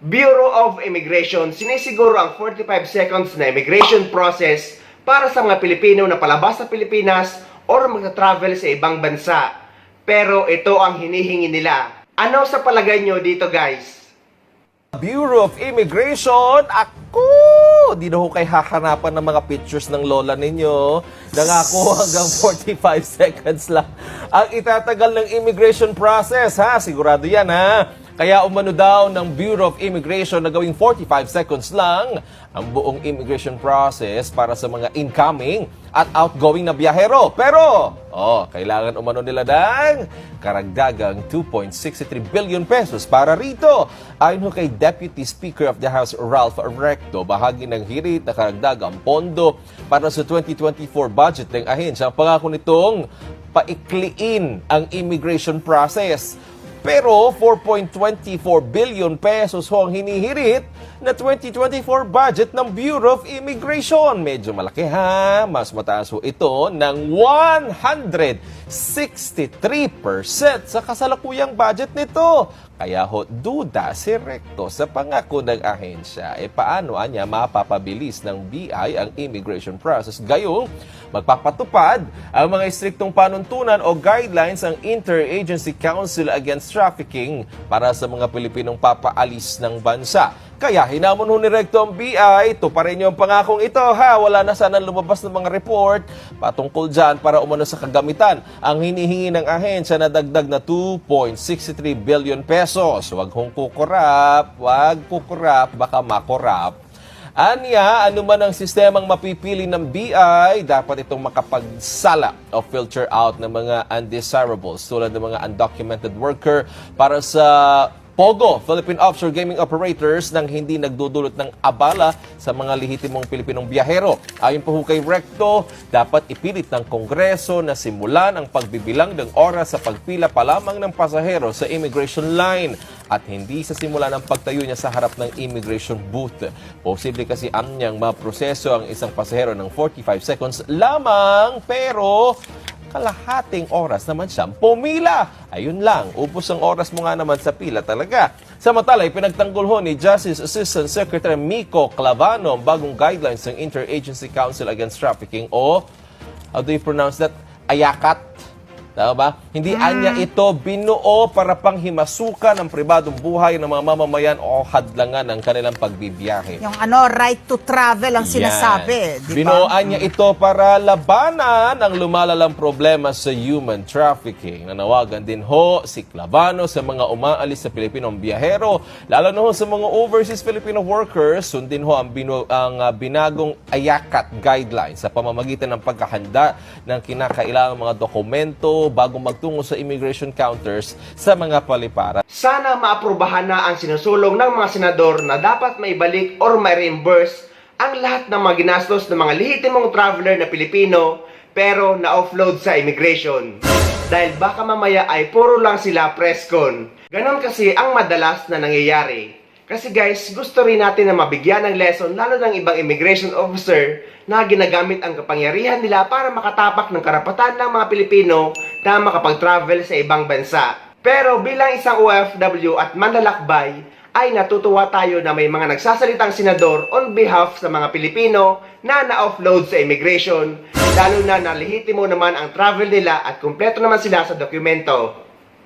Bureau of Immigration sinisiguro ang 45 seconds na immigration process para sa mga Pilipino na palabas sa Pilipinas or magta-travel sa ibang bansa. Pero ito ang hinihingi nila. Ano sa palagay nyo dito, guys? Bureau of Immigration, ako! Di na ho kayo hahanapan ng mga pictures ng lola ninyo. Nangako hanggang 45 seconds lang ang itatagal ng immigration process, ha? Sigurado yan, ha? Kaya umano daw ng Bureau of Immigration na gawing 45 seconds lang ang buong immigration process para sa mga incoming at outgoing na biyahero. Pero, kailangan umano nila ng karagdagang 2.63 billion pesos para rito. Ayon ho kay Deputy Speaker of the House Ralph Recto, bahagi ng hirit na karagdagang pondo para sa 2024 budget ng ahensya. Ang pangako nitong paikliin ang immigration process. Pero 4.24 billion pesos ho ang hinihirit na 2024 budget ng Bureau of Immigration. Medyo malaki, ha? Mas mataas ho ito ng 163% sa kasalukuyang budget nito. Kaya ho, duda si Recto sa pangako ng ahensya. Paano anya mapapabilis ng BI ang immigration process? Gayong magpapatupad ang mga istriktong panuntunan o guidelines ang Interagency Council Against Trafficking para sa mga Pilipinong papaalis ng bansa. Kaya hinamon ho ni Recto ang BI, tuparin niyo ang pangakong ito, ha? Wala na sana lumabas ng mga report patungkol dyan para umano sa kagamitan. Ang hinihingi ng ahensya na dagdag na 2.63 billion pesos. Huwag hong kukurap, baka makorap. Anya, anuman ang sistemang mapipili ng BI, dapat itong makapagsala o filter out ng mga undesirables tulad ng mga undocumented worker para sa POGO, Philippine Offshore Gaming Operators, nang hindi nagdudulot ng abala sa mga lehitimong Pilipinong biyahero. Ayon po kay Recto, dapat ipilit ng Kongreso na simulan ang pagbibilang ng oras sa pagpila pa lamang ng pasahero sa immigration line at hindi sa simula ng pagtayo niya sa harap ng immigration booth. Posible kasi anyang maproseso ang isang pasahero ng 45 seconds lamang, pero kalahating oras naman siyang pumila. Ayun lang, upos ang oras mo nga naman sa pila talaga. Samantala, pinagtanggol ho ni Justice Assistant Secretary Miko Clavano ang bagong guidelines ng Interagency Council Against Trafficking o, how do you pronounce that? AYACAT. Tama ba? Hindi anya ito binuo para panghimasukan ng pribadong buhay ng mga mamamayan o hadlangan ng kanilang pagbibiyahe. Yung right to travel ang sinasabi, di ba? Binuoan niya ito para labanan ang lumalalang problema sa human trafficking. Nanawagan din ho si Clavano sa mga umaalis sa Pilipinong biyahero, lalo na ho sa mga overseas Filipino workers. Sundin ho ang binagong AYACAT guidelines sa pamamagitan ng pagkahanda ng kinakailangang mga dokumento bago magtungo sa immigration counters sa mga paliparan. Sana maaprubahan na ang sinusulong ng mga senador na dapat maibalik or ma-reimburse ang lahat ng mga ginastos ng mga lehitimong traveler na Pilipino pero na-offload sa immigration. Dahil baka mamaya ay puro lang sila press-con. Ganon kasi ang madalas na nangyayari. Kasi guys, gusto rin natin na mabigyan ng lesson lalo ng ibang immigration officer na ginagamit ang kapangyarihan nila para makatapak ng karapatan ng mga Pilipino na makapag-travel sa ibang bansa. Pero bilang isang OFW at manlalakbay, ay natutuwa tayo na may mga nagsasalitang senador on behalf sa mga Pilipino na na-offload sa immigration, lalo na nalihitimo naman ang travel nila at kumpleto naman sila sa dokumento.